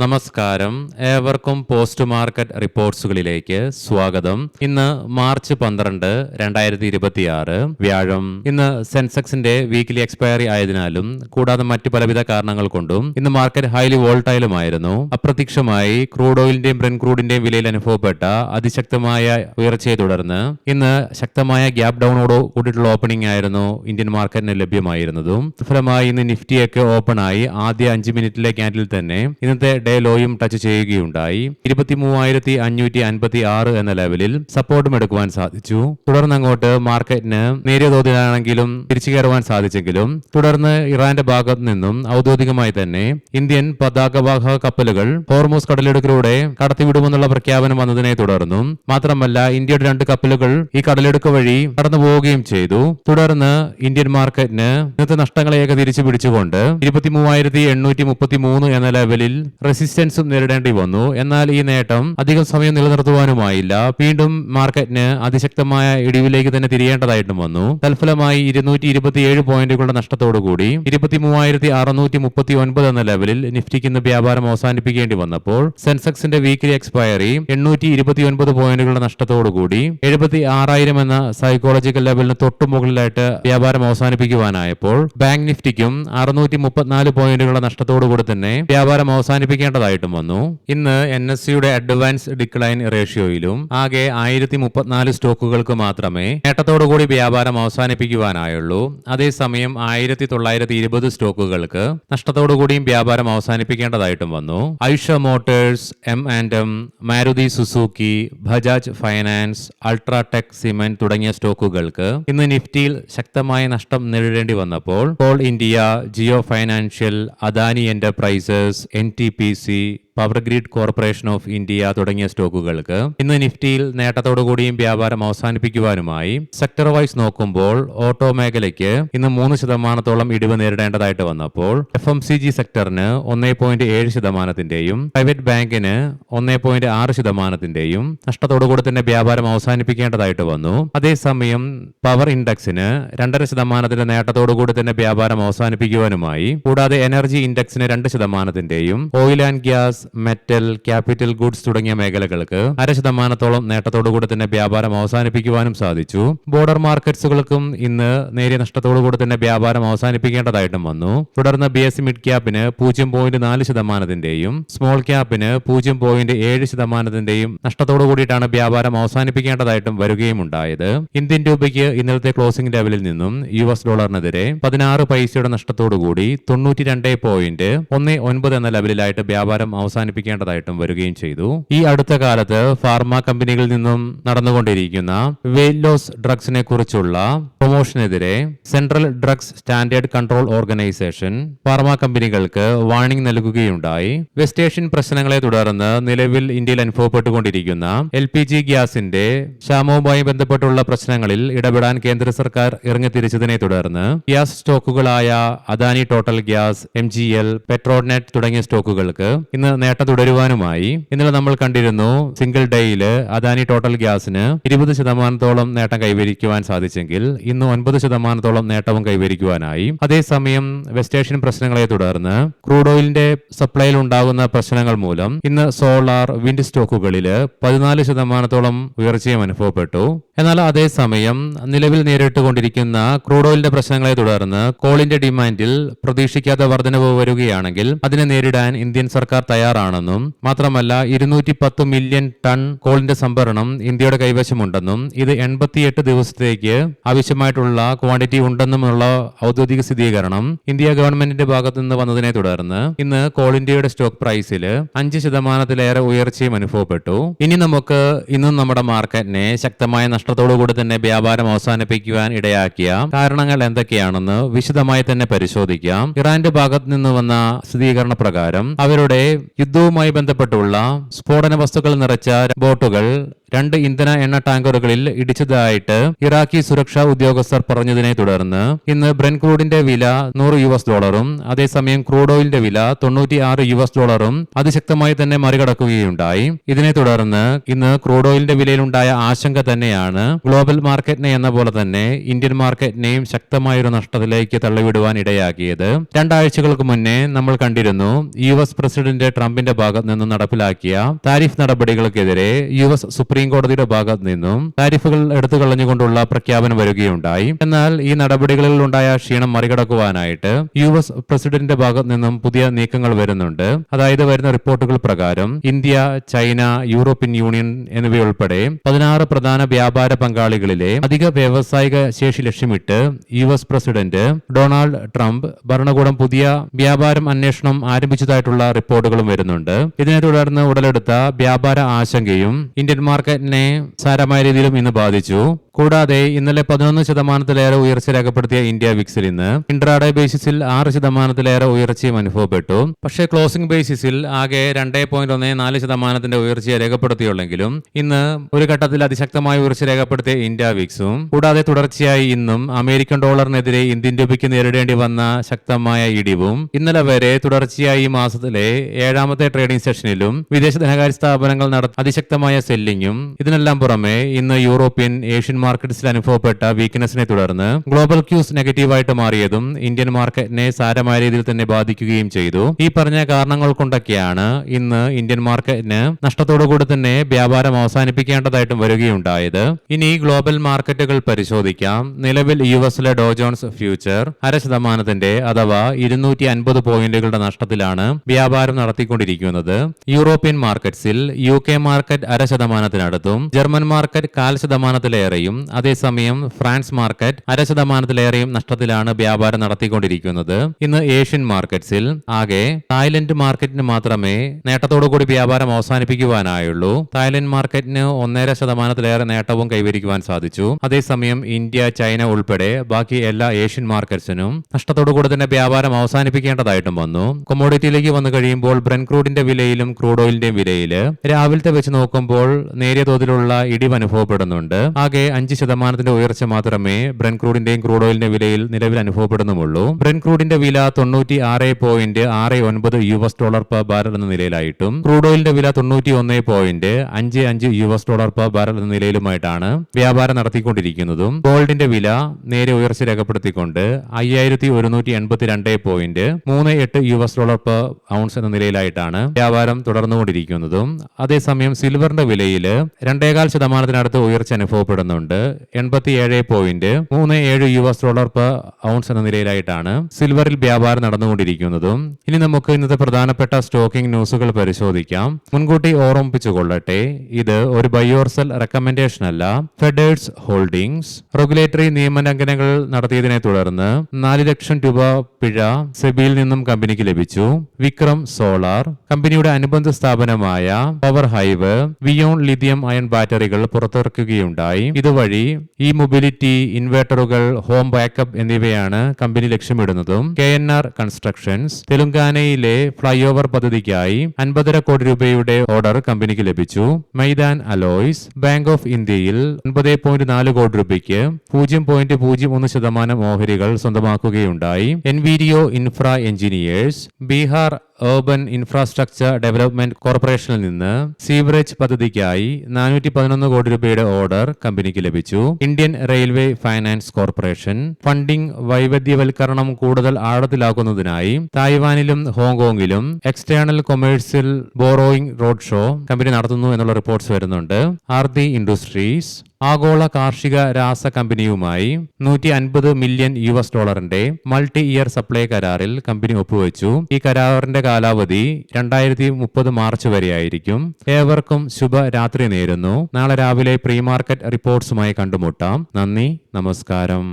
നമസ്കാരം, ഏവർക്കും post market റിപ്പോർട്ട്സുകളിലേക്ക് സ്വാഗതം. ഇന്ന് മാർച്ച് 12, 2026 വ്യാഴം. ഇന്ന് സെൻസെക്സിന്റെ വീക്കിലി എക്സ്പയറി ആയതിനാലും കൂടാതെ മറ്റു പലവിധ കാരണങ്ങൾ കൊണ്ടും ഇന്ന് മാർക്കറ്റ് ഹൈലി വോൾട്ടൈലുമായിരുന്നു. അപ്രത്യക്ഷമായി ക്രൂഡ് ഓയിലിന്റെയും ബ്രെന്റ് ക്രൂഡിന്റെയും വിലയിൽ അനുഭവപ്പെട്ട അതിശക്തമായ ഉയർച്ചയെ തുടർന്ന് ഇന്ന് ശക്തമായ ഗ്യാപ് ഡൗണോട് കൂടിയിട്ടുള്ള ഓപ്പണിംഗ് ആയിരുന്നു ഇന്ത്യൻ മാർക്കറ്റിന് ലഭ്യമായിരുന്നതും. ഫലമായി ഇന്ന് നിഫ്റ്റിയൊക്കെ ഓപ്പൺ ആയി ആദ്യ 5 മിനിറ്റിലെ ക്യാൻഡിൽ തന്നെ ഇന്നത്തെ ഡേ ലോയും ടച്ച് ചെയ്യുകയുണ്ടായി. 23,556 എന്ന ലെവലിൽ സപ്പോർട്ടും എടുക്കുവാൻ സാധിച്ചു. തുടർന്ന് അങ്ങോട്ട് മാർക്കറ്റിന് നേരിയ തോതിലാണെങ്കിലും തിരിച്ചു കയറുവാൻ സാധിച്ചെങ്കിലും തുടർന്ന് ഇറാന്റെ ഭാഗത്ത് നിന്നും ഔദ്യോഗികമായി തന്നെ ഇന്ത്യൻ പതാകവാഹക കപ്പലുകൾ ഹോർമൂസ് കടലിടുക്കിലൂടെ കടത്തിവിടുമെന്നുള്ള പ്രഖ്യാപനം വന്നതിനെ തുടർന്നും മാത്രമല്ല ഇന്ത്യയുടെ 2 കപ്പലുകൾ ഈ കടലിടുക്ക് വഴി കടന്നു പോവുകയും ചെയ്തു. തുടർന്ന് ഇന്ത്യൻ മാർക്കറ്റിന് ഇന്നത്തെ നഷ്ടങ്ങളെയൊക്കെ തിരിച്ചു പിടിച്ചുകൊണ്ട് 23,833 എന്ന ലെവലിൽ റെസിസ്റ്റൻസും നേരിടേണ്ടി വന്നു. എന്നാൽ ഈ നേട്ടം അധികം സമയം നിലനിർത്തുവാനുമായില്ല. വീണ്ടും മാർക്കറ്റിന് അതിശക്തമായ ഇടിവിലേക്ക് തന്നെ തിരിയേണ്ടതായിട്ടും വന്നു. തൽഫലമായി 227 പോയിന്റുകളുടെ നഷ്ടത്തോടുകൂടി 23,639 എന്ന ലെവലിൽ നിഫ്റ്റിക്ക് ഇന്ന് വ്യാപാരം അവസാനിപ്പിക്കേണ്ടി വന്നപ്പോൾ സെൻസെക്സിന്റെ വീക്കിലി എക്സ്പയറി 829 പോയിന്റുകളുടെ നഷ്ടത്തോടുകൂടി 76,000 എന്ന സൈക്കോളജിക്കൽ ലെവലിന് തൊട്ടു മുകളിലായിട്ട് വ്യാപാരം അവസാനിപ്പിക്കുവാനായപ്പോൾ ബാങ്ക് നിഫ്റ്റിക്കും 634 പോയിന്റുകളുടെ നഷ്ടത്തോടുകൂടി തന്നെ വ്യാപാരം അവസാനിപ്പിക്കേണ്ടതായിട്ടും വന്നു. ഇന്ന് NSEയുടെ അഡ്വാൻസ് ഡിക്ലൈൻ റേഷ്യോയിലും ആകെ 1034 സ്റ്റോക്കുകൾക്ക് മാത്രമേ നേട്ടത്തോടുകൂടി വ്യാപാരം അവസാനിപ്പിക്കുവാനായുള്ളൂ. അതേസമയം 1920 സ്റ്റോക്കുകൾക്ക് നഷ്ടത്തോടുകൂടിയും വ്യാപാരം അവസാനിപ്പിക്കേണ്ടതായിട്ടും വന്നു. Eicher motors, M&M, Maruti Suzuki, Bajaj finance, UltraTech cement തുടങ്ങിയ സ്റ്റോക്കുകൾക്ക് ഇന്ന് നിഫ്റ്റിയിൽ ശക്തമായ നഷ്ടം നേരിടേണ്ടി വന്നപ്പോൾ coal India, Jio financial, Adani enterprises, NTPC, power grid corporation of India തുടങ്ങിയ സ്റ്റോക്കുകൾക്ക് ഇന്ന് നിഫ്റ്റിയിൽ നേട്ടത്തോടുകൂടിയും വ്യാപാരം അവസാനിപ്പിക്കുവാനുമായി സെക്ടർ വൈസ് നോക്കുമ്പോൾ ഓട്ടോ മേഖലയ്ക്ക് ഇന്ന് 3% ഇടിവ് നേരിടേണ്ടതായിട്ട് വന്നപ്പോൾ FMCG സെക്ടറിന് 1.7%, പ്രൈവറ്റ് ബാങ്കിന് 1.6% നഷ്ടത്തോടുകൂടി തന്നെ വ്യാപാരം അവസാനിപ്പിക്കേണ്ടതായിട്ട് വന്നു. അതേസമയം പവർ ഇൻഡെക്സിന് 2.5% നേട്ടത്തോടുകൂടി തന്നെ വ്യാപാരം അവസാനിപ്പിക്കുവാനുമായി കൂടാതെ എനർജി ഇൻഡെക്സിന് 2%, oil and gas, metal, capital goods തുടങ്ങിയ മേഖലകൾക്ക് 0.5% നേട്ടത്തോടുകൂടി തന്നെ വ്യാപാരം അവസാനിപ്പിക്കുവാനും സാധിച്ചു. ബോർഡർ മാർക്കറ്റ്സുകൾക്കും ഇന്ന് നേരിയ നഷ്ടത്തോടുകൂടി തന്നെ വ്യാപാരം അവസാനിപ്പിക്കേണ്ടതായിട്ടും വന്നു. തുടർന്ന് BSE മിഡ് ക്യാപ്പിന് 0.4%, സ്മോൾ ക്യാപ്പിന് 0.7% നഷ്ടത്തോടു കൂടിയിട്ടാണ് വ്യാപാരം അവസാനിപ്പിക്കേണ്ടതായിട്ടും വരികയും ഉണ്ടായത്. ഇന്ത്യൻ രൂപയ്ക്ക് ഇന്നലത്തെ ക്ലോസിംഗ് ലെവലിൽ നിന്നും US ഡോളറിനെതിരെ 16 പൈസയുടെ നഷ്ടത്തോടുകൂടി 92.19 എന്ന ലെവലിലായിട്ട് വ്യാപാരം അവസാനിപ്പിക്കേണ്ടതായിട്ടും വരികയും ചെയ്തു. ഈ അടുത്ത കാലത്ത് ഫാർമ കമ്പനികളിൽ നിന്നും നടന്നുകൊണ്ടിരിക്കുന്ന വെയിറ്റ് ലോസ് ഡ്രഗ്സിനെ കുറിച്ചുള്ള പ്രൊമോഷനെതിരെ central drugs standard control organisation pharma കമ്പനികൾക്ക് വാർണിംഗ് നൽകുകയുണ്ടായി. വെസ്റ്റ് ഏഷ്യൻ പ്രശ്നങ്ങളെ തുടർന്ന് നിലവിൽ ഇന്ത്യയിൽ അനുഭവപ്പെട്ടുകൊണ്ടിരിക്കുന്ന LPG ഗ്യാസിന്റെ ക്ഷാമവുമായി ബന്ധപ്പെട്ടുള്ള പ്രശ്നങ്ങളിൽ ഇടപെടാൻ കേന്ദ്ര സർക്കാർ ഇറങ്ങിത്തിരിച്ചതിനെ തുടർന്ന് ഗ്യാസ് സ്റ്റോക്കുകളായ Adani total gas, MGL, Petronet തുടങ്ങിയ സ്റ്റോക്കുകൾക്ക് ഇന്ന് നേട്ടം തുടരുവാനുമായി ഇന്നലെ നമ്മൾ കണ്ടിരുന്നു. സിംഗിൾ ഡേയില് അദാനി ടോട്ടൽ ഗ്യാസിന് 20% നേട്ടം കൈവരിക്കുവാൻ സാധിച്ചെങ്കിൽ ഇന്ന് 9% നേട്ടവും കൈവരിക്കുവാനായി. അതേസമയം വെസ്റ്റ് ഏഷ്യൻ പ്രശ്നങ്ങളെ തുടർന്ന് ക്രൂഡ് ഓയിലിന്റെ സപ്ലൈയിൽ ഉണ്ടാകുന്ന പ്രശ്നങ്ങൾ മൂലം ഇന്ന് സോളാർ, വിൻഡ് സ്റ്റോക്കുകളില് 14% ഉയർച്ചയും അനുഭവപ്പെട്ടു. എന്നാൽ അതേസമയം നിലവിൽ നേരിട്ടുകൊണ്ടിരിക്കുന്ന ക്രൂഡ് ഓയിലിന്റെ പ്രശ്നങ്ങളെ തുടർന്ന് കോളിന്റെ ഡിമാൻഡിൽ പ്രതീക്ഷിക്കാത്ത വർധനവ് വരികയാണെങ്കിൽ അതിനെ നേരിടാൻ ഇന്ത്യൻ സർക്കാർ തയ്യാറാണെന്നും മാത്രമല്ല 210 മില്യൺ ടൺ കോളിന്റെ സംഭരണം ഇന്ത്യയുടെ കൈവശമുണ്ടെന്നും ഇത് 88 ദിവസത്തേക്ക് ആവശ്യമായിട്ടുള്ള ക്വാണ്ടിറ്റി ഉണ്ടെന്നുമുള്ള ഔദ്യോഗിക സ്ഥിരീകരണം ഇന്ത്യ ഗവൺമെന്റിന്റെ ഭാഗത്തു നിന്ന് വന്നതിനെ തുടർന്ന് ഇന്ന് കോൾ ഇന്ത്യയുടെ സ്റ്റോക്ക് പ്രൈസിൽ 5%-ലേറെ ഉയർച്ചയും അനുഭവപ്പെട്ടു. ഇനി നമുക്ക് ഇന്നും നമ്മുടെ മാർക്കറ്റിനെ ശക്തമായ നഷ്ടത്തോടുകൂടി തന്നെ വ്യാപാരം അവസാനിപ്പിക്കുവാൻ ഇടയാക്കിയ കാരണങ്ങൾ എന്തൊക്കെയാണെന്ന് വിശദമായി തന്നെ പരിശോധിക്കാം. ഇറാന്റെ ഭാഗത്ത് നിന്ന് വന്ന സ്ഥിരീകരണ പ്രകാരം അവരുടെ യുദ്ധവുമായി ബന്ധപ്പെട്ടുള്ള സ്ഫോടന വസ്തുക്കൾ നിറച്ച ബോട്ടുകൾ 2 ഇന്ധന എണ്ണ ടാങ്കറുകളിൽ ഇടിച്ചതായിട്ട് ഇറാഖി സുരക്ഷാ ഉദ്യോഗസ്ഥർ പറഞ്ഞതിനെ തുടർന്ന് ഇന്ന് ബ്രെന്റ് ക്രൂഡിന്റെ വില $100, അതേസമയം ക്രൂഡ് ഓയിലിന്റെ വില $96 അതിശക്തമായി തന്നെ മറികടക്കുകയുണ്ടായി. ഇതിനെ തുടർന്ന് ഇന്ന് ക്രൂഡ് ഓയിലിന്റെ വിലയിലുണ്ടായ ആശങ്ക തന്നെയാണ് ഗ്ലോബൽ മാർക്കറ്റിനെ എന്ന പോലെ തന്നെ ഇന്ത്യൻ മാർക്കറ്റിനെയും ശക്തമായൊരു നഷ്ടത്തിലേക്ക് തള്ളിവിടുവാൻ ഇടയാക്കിയത്. 2 ആഴ്ചകൾക്ക് മുന്നേ നമ്മൾ കണ്ടിരുന്നു US പ്രസിഡന്റ് ട്രംപിന്റെ ഭാഗത്ത് നിന്നും നടപ്പിലാക്കിയ താരിഫ് നടപടികൾക്കെതിരെ US സുപ്രീം കോടതിയുടെ ഭാഗത്ത് നിന്നും താരിഫുകൾ എടുത്തു കളഞ്ഞുകൊണ്ടുള്ള പ്രഖ്യാപനം വരികയുണ്ടായി. എന്നാൽ ഈ നടപടികളിൽ ഉണ്ടായ ക്ഷീണം മറികടക്കുവാനായിട്ട് US പ്രസിഡന്റിന്റെ ഭാഗത്ത് നിന്നും പുതിയ നീക്കങ്ങൾ വരുന്നുണ്ട്. അതായത് വരുന്ന റിപ്പോർട്ടുകൾ പ്രകാരം ഇന്ത്യ, ചൈന, യൂറോപ്യൻ യൂണിയൻ എന്നിവയുൾപ്പെടെ 16 പ്രധാന വ്യാപാര പങ്കാളികളിലെ അധിക വ്യാവസായിക ശേഷി ലക്ഷ്യമിട്ട് US പ്രസിഡന്റ് ഡൊണാൾഡ് ട്രംപ് ഭരണകൂടം പുതിയ വ്യാപാരം അന്വേഷണം ആരംഭിച്ചതായിട്ടുള്ള റിപ്പോർട്ടുകളും വരുന്നുണ്ട്. ഇതിനെ തുടർന്ന് ഉടലെടുത്ത വ്യാപാര ആശങ്കയും ഇന്ത്യൻ മാർക്കറ്റിനെ സാരമായ രീതിയിലും ഇന്ന് ബാധിച്ചു. കൂടാതെ ഇന്നലെ 11% ഉയർച്ച രേഖപ്പെടുത്തിയ ഇന്ത്യ വിക്സിൽ ഇന്ന് ഇൻട്രാഡേ ബേസിസിൽ 6% ഉയർച്ചയും അനുഭവപ്പെട്ടു. പക്ഷേ ക്ലോസിംഗ് ബേസിസിൽ ആകെ 2.14% ഉയർച്ചയെ രേഖപ്പെടുത്തിയുള്ളെങ്കിലും ഇന്ന് ഒരു ഘട്ടത്തിൽ അതിശക്തമായ ഉയർച്ച രേഖപ്പെടുത്തിയ ഇന്ത്യ വിക്സും കൂടാതെ തുടർച്ചയായി ഇന്നും അമേരിക്കൻ ഡോളറിനെതിരെ ഇന്ത്യൻ രൂപയ്ക്ക് നേരിടേണ്ടി വന്ന ശക്തമായ ഇടിവും ഇന്നലെ വരെ തുടർച്ചയായി ഈ മാസത്തിലെ 7ാമത്തെ ട്രേഡിംഗ് സെഷനിലും വിദേശ ധനകാര്യ സ്ഥാപനങ്ങൾ നടത്തിയ അതിശക്തമായ സെല്ലിങ്ങും ഇതിനെല്ലാം പുറമെ ഇന്ന് യൂറോപ്യൻ, ഏഷ്യൻ മാർക്കറ്റ്സിൽ അനുഭവപ്പെട്ട വീക്ക്നെസിനെ തുടർന്ന് ഗ്ലോബൽ ക്യൂസ് നെഗറ്റീവായിട്ട് മാറിയതും ഇന്ത്യൻ മാർക്കറ്റിനെ സാരമായ രീതിയിൽ തന്നെ ബാധിക്കുകയും ചെയ്തു. ഈ പറഞ്ഞ കാരണങ്ങൾ കൊണ്ടൊക്കെയാണ് ഇന്ന് ഇന്ത്യൻ മാർക്കറ്റിന് നഷ്ടത്തോടുകൂടി തന്നെ വ്യാപാരം അവസാനിപ്പിക്കേണ്ടതായിട്ടും വരികയുണ്ടായത്. ഇനി ഗ്ലോബൽ മാർക്കറ്റുകൾ പരിശോധിക്കാം. നിലവിൽ യുഎസിലെ ഡോ ജോൺസ് ഫ്യൂച്ചർ 0.5% അഥവാ 250 പോയിന്റുകളുടെ നഷ്ടത്തിലാണ് വ്യാപാരം നടത്തിക്കൊണ്ടിരിക്കുന്നത്. യൂറോപ്യൻ മാർക്കറ്റ്സിൽ UK മാർക്കറ്റ് 0.5%-നടുത്തും ജർമ്മൻ മാർക്കറ്റ് 0.25%-ലേറെയും അതേസമയം ഫ്രാൻസ് മാർക്കറ്റ് 0.5%-ലേറെയും നഷ്ടത്തിലാണ് വ്യാപാരം നടത്തിക്കൊണ്ടിരിക്കുന്നത്. ഇന്ന് ഏഷ്യൻ മാർക്കറ്റ്സിൽ ആകെ തായ്ലൻഡ് മാർക്കറ്റിന് മാത്രമേ നേട്ടത്തോടുകൂടി വ്യാപാരം അവസാനിപ്പിക്കുവാനായുള്ളൂ. തായ്ലൻഡ് മാർക്കറ്റിന് 1.5%-ലേറെ നേട്ടവും കൈവരിക്കുവാൻ സാധിച്ചു. അതേസമയം ഇന്ത്യ, ചൈന ഉൾപ്പെടെ ബാക്കി എല്ലാ ഏഷ്യൻ മാർക്കറ്റ്സിനും നഷ്ടത്തോടുകൂടി തന്നെ വ്യാപാരം അവസാനിപ്പിക്കേണ്ടതായിട്ടും വന്നു. കൊമോഡിറ്റിയിലേക്ക് വന്നു കഴിയുമ്പോൾ ബ്രെന്റ് ക്രൂഡിന്റെ വിലയിലും ക്രൂഡ് ഓയിലിന്റെയും വിലയിൽ രാവിലത്തെ വെച്ച് നോക്കുമ്പോൾ നേരിയ തോതിലുള്ള ഇടിവ് അനുഭവപ്പെടുന്നുണ്ട്. ആകെ 5% ഉയർച്ച മാത്രമേ ബ്രെന്റ് ക്രൂഡിന്റെയും ക്രൂഡ് ഓയിലിന്റെ വിലയിൽ നിലവിൽ അനുഭവപ്പെടുന്നുമുള്ളൂ. ബ്രെന്റ് ക്രൂഡിന്റെ വില $96.65 പെർ ബാരൽ എന്ന നിലയിലായിട്ടും ക്രൂഡ് ഓയിലിന്റെ വില $91.55 പെർ ബാരൽ എന്ന നിലയിലുമായിട്ടാണ് വ്യാപാരം നടത്തിക്കൊണ്ടിരിക്കുന്നതും. ഗോൾഡിന്റെ വില നേരെ ഉയർച്ച രേഖപ്പെടുത്തിക്കൊണ്ട് $5182.38 പെർ ഔൺസ് എന്ന നിലയിലായിട്ടാണ് വ്യാപാരം തുടർന്നുകൊണ്ടിരിക്കുന്നതും. അതേസമയം സിൽവറിന്റെ വിലയിൽ 2.25%-നടുത്ത് ഉയർച്ച അനുഭവപ്പെടുന്നുണ്ട്. $87.37 പെർ ഔൺസ് എന്ന നിലയിലായിട്ടാണ് സിൽവറിൽ വ്യാപാരം നടന്നുകൊണ്ടിരിക്കുന്നതും. ഇനി നമുക്ക് ഇന്നത്തെ പ്രധാനപ്പെട്ട സ്റ്റോക്കിംഗ് ന്യൂസുകൾ പരിശോധിക്കാം. മുൻകൂട്ടി ഓർമ്മിപ്പിച്ചുകൊള്ളട്ടെ, ഇത് ഒരു ബൈ ഓർ സെൽ റെക്കമെൻഡേഷൻ അല്ല. ഫെഡേഴ്സ് ഹോൾഡിംഗ്സ് റെഗുലേറ്ററി നിയമലംഘനങ്ങൾ നടത്തിയതിനെ തുടർന്ന് 4 ലക്ഷം രൂപ പിഴ സെബിയിൽ നിന്നും കമ്പനിക്ക് ലഭിച്ചു. വിക്രം സോളാർ കമ്പനിയുടെ അനുബന്ധ സ്ഥാപനമായ power hive Vion lithium ion ബാറ്ററികൾ പുറത്തിറക്കുകയുണ്ടായി. ഇതുവഴി ഈ മൊബിലിറ്റി, ഇൻവെർട്ടറുകൾ, ഹോം ബാക്കപ്പ് എന്നിവയാണ് കമ്പനി ലക്ഷ്യമിടുന്നതും. KNR കൺസ്ട്രക്ഷൻസ് തെലുങ്കാനയിലെ ഫ്ലൈ ഓവർ പദ്ധതിക്കായി 50.5 കോടി രൂപയുടെ ഓർഡർ കമ്പനിക്ക് ലഭിച്ചു. മൈദാൻ അലോയ്സ് ബാങ്ക് ഓഫ് ഇന്ത്യയിൽ 9.4 കോടി രൂപയ്ക്ക് 0.01% ഓഹരികൾ സ്വന്തമാക്കുകയുണ്ടായി. Enviro infra engineers Bihar urban infrastructure development കോർപ്പറേഷനിൽ നിന്ന് സീവറേജ് പദ്ധതിക്കായി 411 കോടി രൂപയുടെ ഓർഡർ കമ്പനിക്ക് ലഭിച്ചു. Indian railway finance corporation funding വൈവിധ്യവൽക്കരണം കൂടുതൽ ആഴത്തിലാക്കുന്നതിനായി തായ്വാനിലും ഹോങ്കോങ്ങിലും external commercial borrowing road show കമ്പനി നടത്തുന്നു എന്നുള്ള റിപ്പോർട്ട്സ് വരുന്നുണ്ട്. ആർതി ഇൻഡസ്ട്രീസ് ആഗോള കാർഷിക രാസ കമ്പനിയുമായി $150 മില്യൺ മൾട്ടി ഇയർ സപ്ലൈ കരാറിൽ കമ്പനി ഒപ്പുവെച്ചു. ഈ കരാറിന്റെ കാലാവധി 2030 മാർച്ച് വരെയായിരിക്കും. ഏവർക്കും ശുഭരാത്രി നേരുന്നു. നാളെ രാവിലെ പ്രീ മാർക്കറ്റ് റിപ്പോർട്ട്സുമായി കണ്ടുമുട്ടാം. നന്ദി, നമസ്കാരം.